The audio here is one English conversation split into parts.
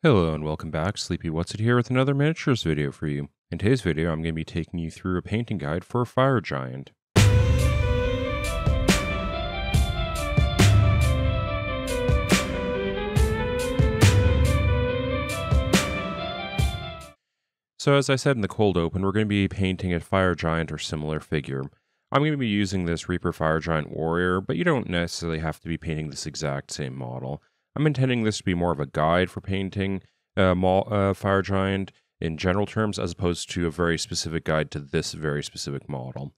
Hello and welcome back. Sleepy What's It here with another miniatures video for you. In today's video, I'm going to be taking you through a painting guide for a fire giant. So as I said in the cold open, we're going to be painting a fire giant or similar figure. I'm going to be using this Reaper Fire Giant Warrior, but you don't necessarily have to be painting this exact same model. I'm intending this to be more of a guide for painting Fire Giant in general terms, as opposed to a very specific guide to this very specific model.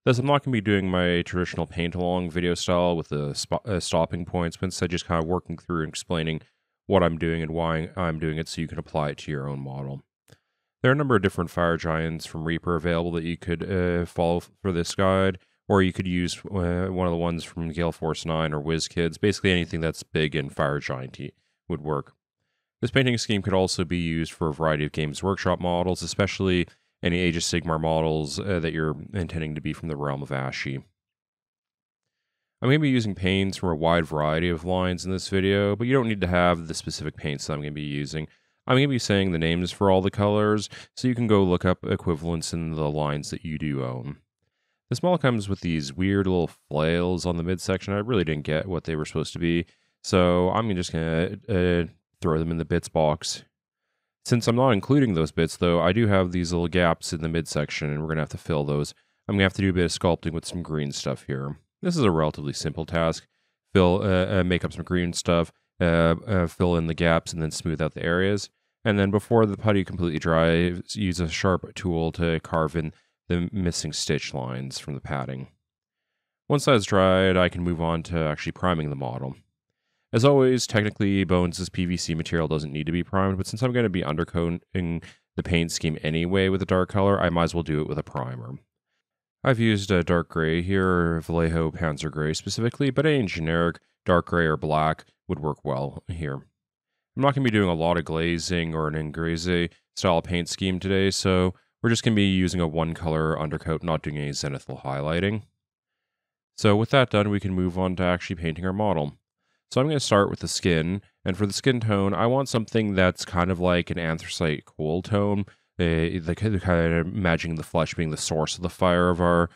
Thus, I'm not going to be doing my traditional paint-along video style with the stopping points, but instead just kind of working through and explaining what I'm doing and why I'm doing it so you can apply it to your own model. There are a number of different fire giants from Reaper available that you could follow for this guide, or you could use one of the ones from Gale Force 9 or WizKids. Basically anything that's big and fire giant-y would work. This painting scheme could also be used for a variety of Games Workshop models, especially any Age of Sigmar models that you're intending to be from the realm of Ashi. I'm going to be using paints from a wide variety of lines in this video, but you don't need to have the specific paints that I'm going to be using. I'm going to be saying the names for all the colors, so you can go look up equivalents in the lines that you do own. This model comes with these weird little flails on the midsection. I really didn't get what they were supposed to be, so I'm just going to throw them in the bits box. Since I'm not including those bits, though, I do have these little gaps in the midsection, and we're going to have to fill those. I'm going to have to do a bit of sculpting with some green stuff here. This is a relatively simple task. Make up some green stuff, fill in the gaps, and then smooth out the areas. And then before the putty completely dries, use a sharp tool to carve in the missing stitch lines from the padding. Once that's dried, I can move on to actually priming the model. As always, technically, Bones' PVC material doesn't need to be primed, but since I'm going to be undercoating the paint scheme anyway with a dark color, I might as well do it with a primer. I've used a dark gray here, or Vallejo Panzer Gray specifically, but any generic dark gray or black would work well here. I'm not going to be doing a lot of glazing or an Inglese style paint scheme today, so we're just going to be using a one-color undercoat, not doing any zenithal highlighting. So with that done, we can move on to actually painting our model. So I'm going to start with the skin, and for the skin tone, I want something that's kind of like an anthracite coal tone, kind of imagining the flesh being the source of the fire of our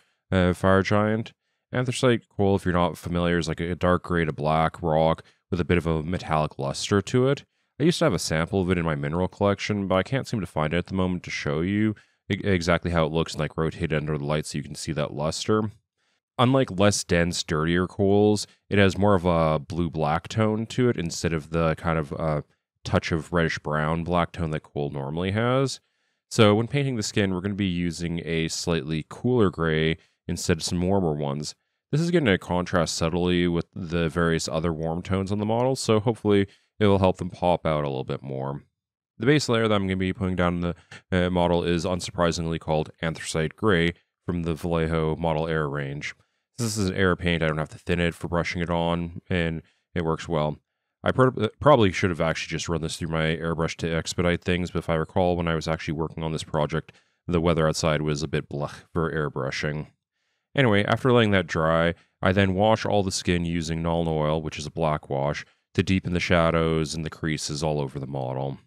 fire giant. Anthracite coal, if you're not familiar, is like a dark gray to black rock with a bit of a metallic luster to it. I used to have a sample of it in my mineral collection, but I can't seem to find it at the moment to show you exactly how it looks and like rotate under the light so you can see that luster. Unlike less dense, dirtier coals, it has more of a blue-black tone to it instead of the kind of touch of reddish-brown black tone that coal normally has. So when painting the skin, we're going to be using a slightly cooler gray instead of some warmer ones. This is going to contrast subtly with the various other warm tones on the model, so hopefully it will help them pop out a little bit more. The base layer that I'm going to be putting down in the model is unsurprisingly called Anthracite Gray from the Vallejo Model Air range. Since this is an air paint, I don't have to thin it for brushing it on, and it works well. I probably should have actually just run this through my airbrush to expedite things, but if I recall, when I was actually working on this project, the weather outside was a bit blech for airbrushing. Anyway, after letting that dry, I then wash all the skin using Nuln Oil, which is a black wash, to deepen the shadows and the creases all over the model.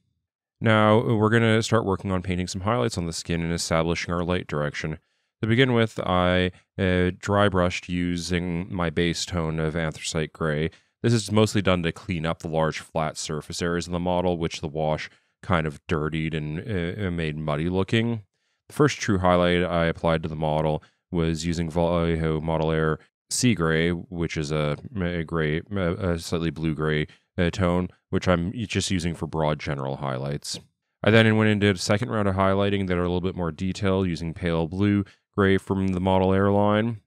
Now, we're going to start working on painting some highlights on the skin and establishing our light direction. To begin with, I dry brushed using my base tone of Anthracite Gray. This is mostly done to clean up the large flat surface areas of the model, which the wash kind of dirtied and made muddy looking. The first true highlight I applied to the model was using Vallejo Model Air Sea Gray, which is a slightly blue-gray tone, which I'm just using for broad general highlights. I then went and did a second round of highlighting that are a little bit more detailed using pale blue gray from the Model Air line.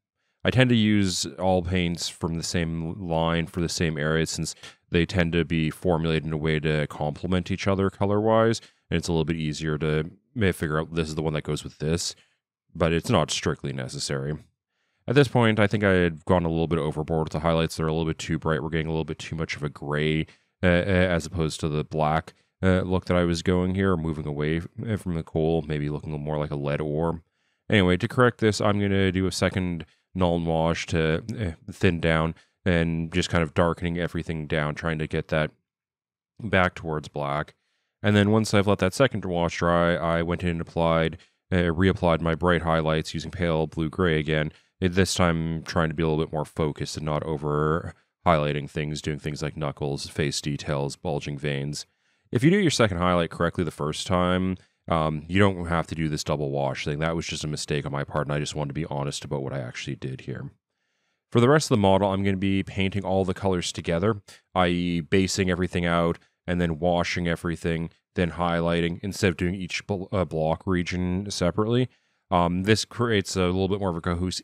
I tend to use all paints from the same line for the same area since they tend to be formulated in a way to complement each other color-wise, and it's a little bit easier to figure out this is the one that goes with this, but it's not strictly necessary. At this point, I think I had gone a little bit overboard with the highlights. They're a little bit too bright. We're getting a little bit too much of a gray as opposed to the black look that I was going here, moving away from the coal, maybe looking more like a lead ore. Anyway, to correct this, I'm going to do a second Nuln wash to thin down and just kind of darkening everything down, trying to get that back towards black. And then once I've let that second wash dry, I went in and reapplied my bright highlights using pale blue-gray again. This time trying to be a little bit more focused and not over highlighting things, doing things like knuckles, face details, bulging veins. If you do your second highlight correctly the first time, you don't have to do this double wash thing. That was just a mistake on my part, and I just wanted to be honest about what I actually did here. For the rest of the model, I'm going to be painting all the colors together, i.e. basing everything out, and then washing everything, then highlighting, instead of doing each block region separately. This creates a little bit more of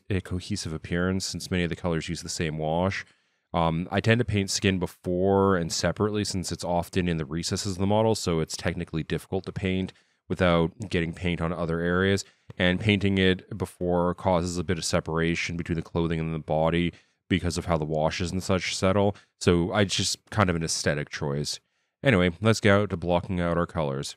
a cohesive appearance, since many of the colors use the same wash. I tend to paint skin before and separately, since it's often in the recesses of the model, so it's technically difficult to paint without getting paint on other areas. And painting it before causes a bit of separation between the clothing and the body because of how the washes and such settle. So it's just kind of an aesthetic choice. Anyway, let's get out to blocking out our colors.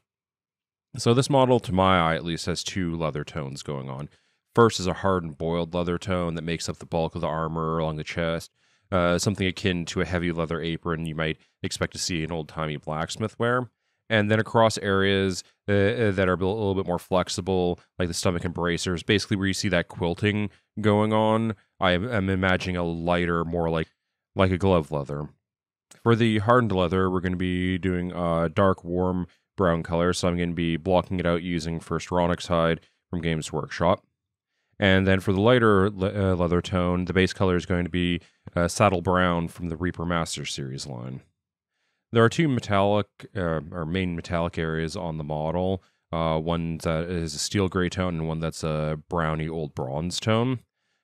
So this model, to my eye at least, has two leather tones going on. First is a hardened boiled leather tone that makes up the bulk of the armor along the chest, something akin to a heavy leather apron you might expect to see in old-timey blacksmith wear. And then across areas that are a little bit more flexible, like the stomach and bracers, basically where you see that quilting going on, I'm imagining a lighter, more like a glove leather. For the hardened leather, we're going to be doing a dark, warm brown color, so I'm going to be blocking it out using first Ronix hide from Games Workshop. And then for the lighter leather tone, the base color is going to be saddle brown from the Reaper Master Series line. There are two metallic, or main metallic areas on the model. One that is a steel gray tone and one that's a browny old bronze tone.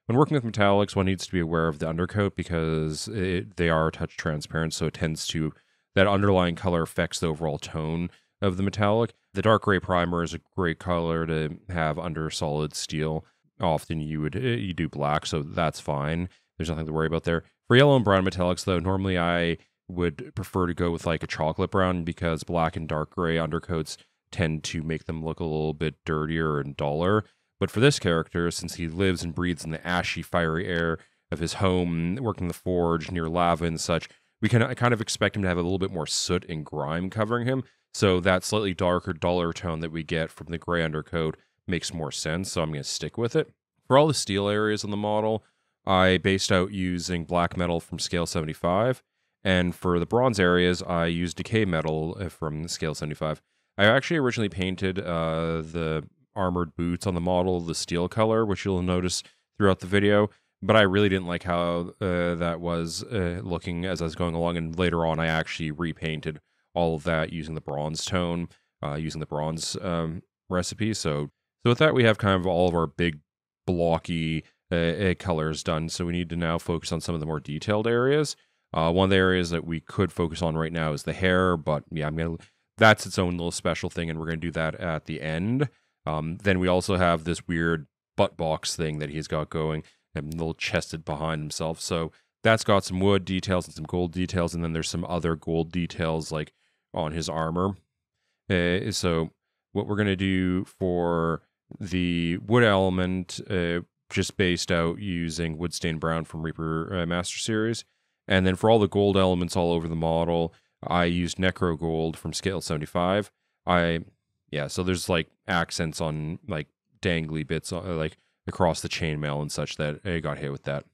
When working with metallics, one needs to be aware of the undercoat because they are touch transparent, so it tends to, that underlying color affects the overall tone of the metallic. The dark gray primer is a great color to have under solid steel. Often you do black, so that's fine. There's nothing to worry about there. For yellow and brown metallics, though, normally I would prefer to go with like a chocolate brown because black and dark gray undercoats tend to make them look a little bit dirtier and duller. But for this character, since he lives and breathes in the ashy, fiery air of his home, working the forge near lava and such, we can kind of expect him to have a little bit more soot and grime covering him. So that slightly darker, duller tone that we get from the gray undercoat makes more sense, so I'm going to stick with it. For all the steel areas on the model, I based out using black metal from Scale 75. And for the bronze areas, I used decay metal from Scale 75. I actually originally painted the armored boots on the model the steel color, which you'll notice throughout the video, but I really didn't like how that was looking as I was going along, and later on I actually repainted all of that using the bronze tone, using the bronze recipe. So with that, we have kind of all of our big blocky colors done, so we need to now focus on some of the more detailed areas. One of the areas that we could focus on right now is the hair, but yeah, that's its own little special thing, and we're going to do that at the end. Then we also have this weird butt box thing that he's got going, and a little chested behind himself. So that's got some wood details and some gold details, and then there's some other gold details like on his armor. So what we're going to do for the wood element, just based out using Woodstained Brown from Reaper Master Series. And then for all the gold elements all over the model, I used Necro Gold from Scale 75. So there's like accents on like dangly bits like across the chainmail and such that I got hit with that.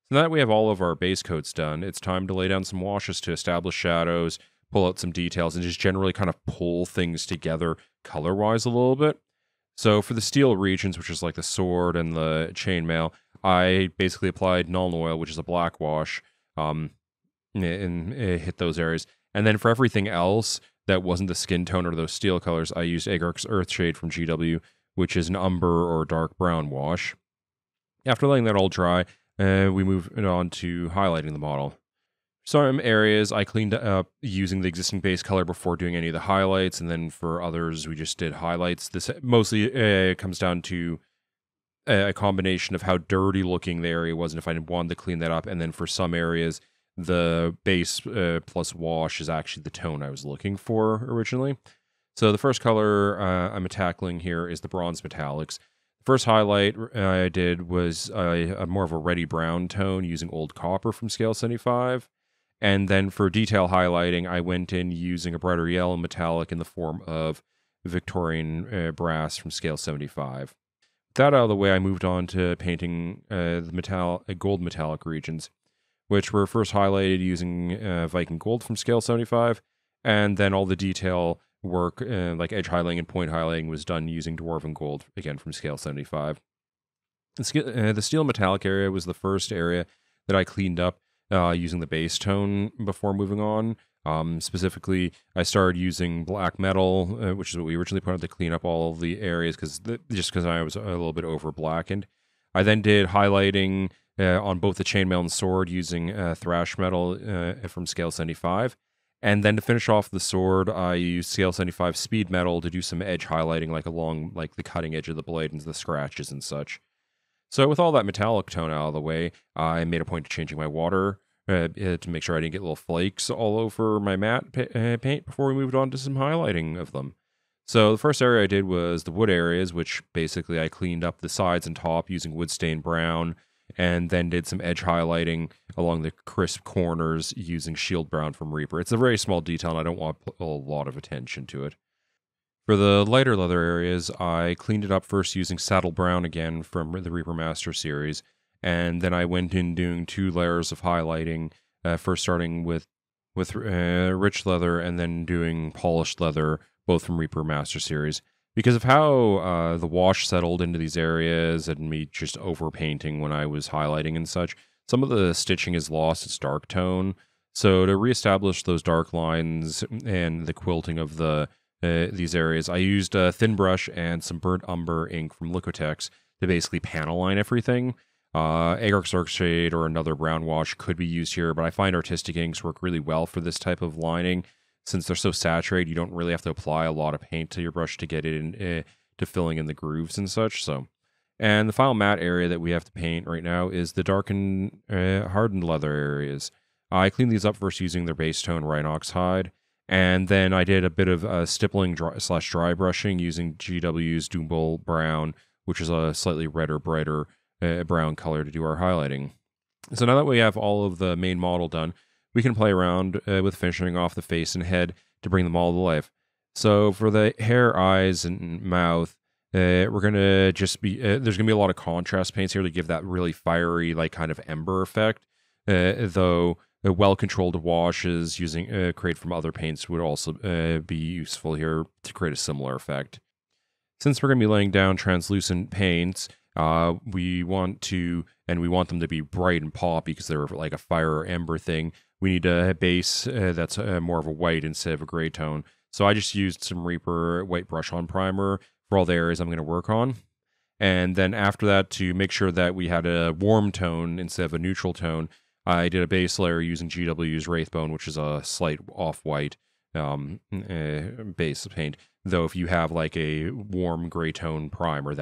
So now that we have all of our base coats done, it's time to lay down some washes to establish shadows, pull out some details, and just generally kind of pull things together color-wise a little bit. So for the steel regions, which is like the sword and the chainmail, I basically applied Nuln Oil, which is a black wash, and hit those areas. And then for everything else that wasn't the skin tone or those steel colors, I used Agaric's Earthshade from GW, which is an umber or dark brown wash. After letting that all dry, we move on to highlighting the model. Some areas I cleaned up using the existing base color before doing any of the highlights, and then for others we just did highlights. This mostly comes down to a combination of how dirty looking the area was and if I wanted to clean that up, and then for some areas the base plus wash is actually the tone I was looking for originally. So the first color I'm tackling here is the bronze metallics. The first highlight I did was a more of a reddy brown tone using old copper from Scale 75. And then for detail highlighting, I went in using a brighter yellow metallic in the form of Victorian brass from scale 75. With that out of the way, I moved on to painting the gold metallic regions, which were first highlighted using Viking gold from scale 75, and then all the detail work, like edge highlighting and point highlighting, was done using dwarven gold, again from scale 75. The steel metallic area was the first area that I cleaned up using the base tone before moving on. Specifically, I started using black metal, which is what we originally put on to clean up all of the areas, just because I was a little bit over blackened. I then did highlighting on both the chainmail and sword using thrash metal from scale 75. And then to finish off the sword, I used scale 75 speed metal to do some edge highlighting, like along like the cutting edge of the blade and the scratches and such. So with all that metallic tone out of the way, I made a point of changing my water to make sure I didn't get little flakes all over my matte paint before we moved on to some highlighting of them. So the first area I did was the wood areas, which basically I cleaned up the sides and top using wood stain brown, and then did some edge highlighting along the crisp corners using shield brown from Reaper. It's a very small detail, and I don't want a lot of attention to it. For the lighter leather areas, I cleaned it up first using saddle brown again from the Reaper Master series, and then I went in doing 2 layers of highlighting, first starting with rich leather and then doing polished leather, both from Reaper Master series. Because of how the wash settled into these areas and me just overpainting when I was highlighting and such, some of the stitching has lost its dark tone. So to reestablish those dark lines and the quilting of these areas, I used a thin brush and some burnt umber ink from Liquitex to basically panel line everything. Agarx Dark Shade or another brown wash could be used here, but I find artistic inks work really well for this type of lining. Since they're so saturated, you don't really have to apply a lot of paint to your brush to get it in, to filling in the grooves and such. And the final matte area that we have to paint right now is the darkened, hardened leather areas. I cleaned these up first using their base tone Rhinox hide, and then I did a bit of stippling / dry brushing using GW's Doombull Brown, which is a slightly redder, brighter brown color to do our highlighting. So now that we have all of the main model done, we can play around with finishing off the face and head to bring them all to life. So for the hair, eyes, and mouth, we're going to just be, there's going to be a lot of contrast paints here to give that really fiery, like kind of ember effect, though well-controlled washes using create from other paints would also be useful here to create a similar effect. Since we're going to be laying down translucent paints, we want them to be bright and poppy because they're like a fire or ember thing. We need a base that's more of a white instead of a gray tone. So I just used some Reaper white brush-on primer for all the areas I'm going to work on. And then after that, to make sure that we had a warm tone instead of a neutral tone, I did a base layer using GW's Wraithbone, which is a slight off-white base paint. Though if you have like a warm gray tone primer,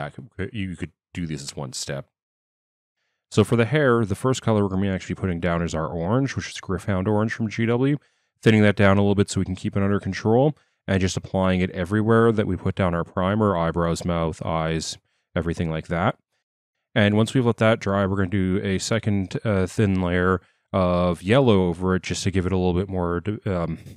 you could do this as one step. So for the hair, the first color we're going to be actually putting down is our orange, which is Gryph-hound Orange from GW. Thinning that down a little bit so we can keep it under control, and just applying it everywhere that we put down our primer, eyebrows, mouth, eyes, everything like that. And once we've let that dry, we're going to do a second thin layer of yellow over it just to give it a little bit more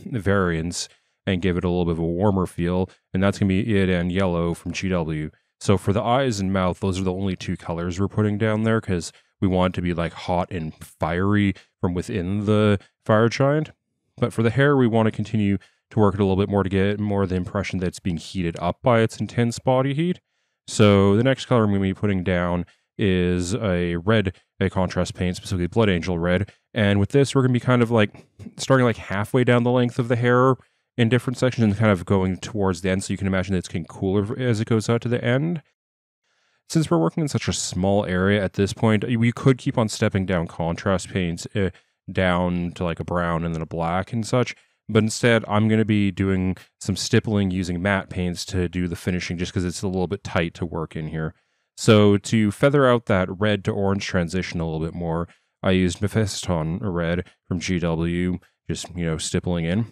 variance and give it a little bit of a warmer feel. And that's going to be it and yellow from GW. So for the eyes and mouth, those are the only 2 colors we're putting down there because we want it to be like hot and fiery from within the fire giant. But for the hair, we want to continue to work it a little bit more to get more of the impression that it's being heated up by its intense body heat. So the next color I'm going to be putting down is a contrast paint, specifically Blood Angel Red. And with this, we're going to be kind of like starting like halfway down the length of the hair in different sections and kind of going towards the end. So you can imagine that it's getting cooler as it goes out to the end. Since we're working in such a small area at this point, we could keep on stepping down contrast paints down to like a brown and then a black and such. But instead, I'm going to be doing some stippling using matte paints to do the finishing just because it's a little bit tight to work in here. So to feather out that red to orange transition a little bit more, I used Mephiston Red from GW, just, stippling in.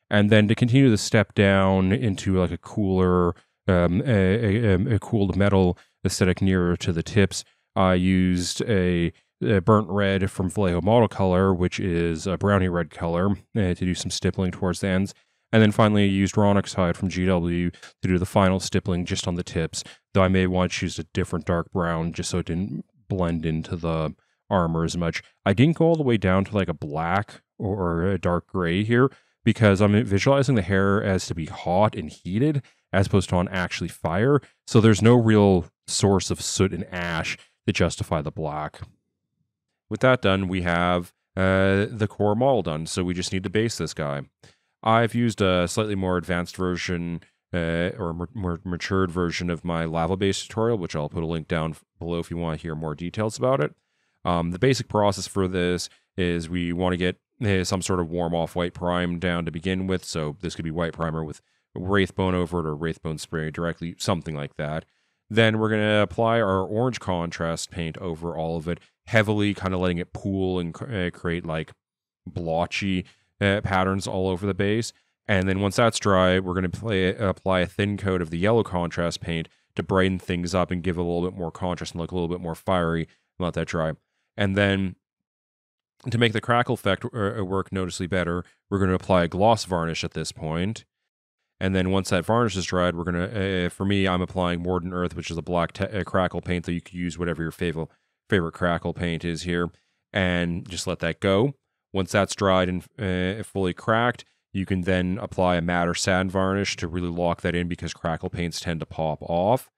And then to continue the step down into like a cooler, a cooled metal aesthetic nearer to the tips, I used a burnt red from Vallejo Model Color, which is a brownie red color, to do some stippling towards the ends. And then finally, I used Ronoxide from GW to do the final stippling just on the tips, though I may want to use a different dark brown just so it didn't blend into the armor as much. I didn't go all the way down to like a black or a dark gray here because I'm visualizing the hair as to be hot and heated as opposed to on actually fire. So there's no real source of soot and ash to justify the black. With that done, we have the core model done. So we just need to base this guy. I've used a slightly more advanced version or more matured version of my lava base tutorial, which I'll put a link down below if you want to hear more details about it. The basic process for this is we want to get some sort of warm off-white prime down to begin with. So this could be white primer with Wraithbone over it or Wraithbone spray directly, something like that. Then we're going to apply our orange contrast paint over all of it, heavily kind of letting it pool and create like blotchy patterns all over the base. And then once that's dry, we're going to apply a thin coat of the yellow contrast paint to brighten things up and give it a little bit more contrast and look a little bit more fiery and let that dry. And then to make the crackle effect work noticeably better, we're going to apply a gloss varnish at this point. And then once that varnish is dried, we're going to, for me, I'm applying Mordant Earth, which is a black crackle paint that you could use whatever your favorite crackle paint is here, and just let that go. Once that's dried and fully cracked, you can then apply a matte or sand varnish to really lock that in because crackle paints tend to pop off.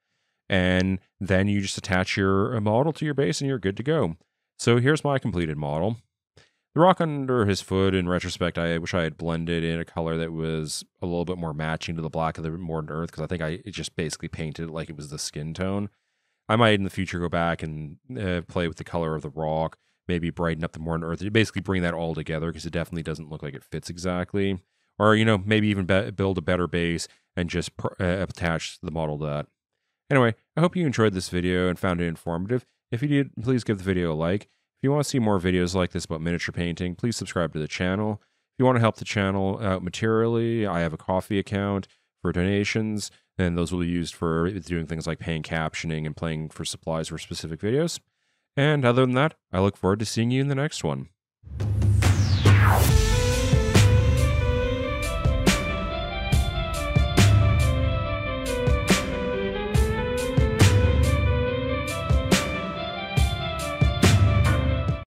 And then you just attach your model to your base and you're good to go. So here's my completed model. The rock under his foot, in retrospect, I wish I had blended in a color that was a little bit more matching to the black of the Mordant Earth, because I think I just basically painted it like it was the skin tone. I might in the future go back and play with the color of the rock, maybe brighten up the Mordant Earth, basically bring that all together, because it definitely doesn't look like it fits exactly. Or, you know, maybe even build a better base and just attach the model to that. Anyway, I hope you enjoyed this video and found it informative. If you did, please give the video a like. If you want to see more videos like this about miniature painting, please subscribe to the channel. If you want to help the channel out materially, I have a Ko-fi account for donations, and those will be used for doing things like paying captioning and paying for supplies for specific videos. And other than that, I look forward to seeing you in the next one.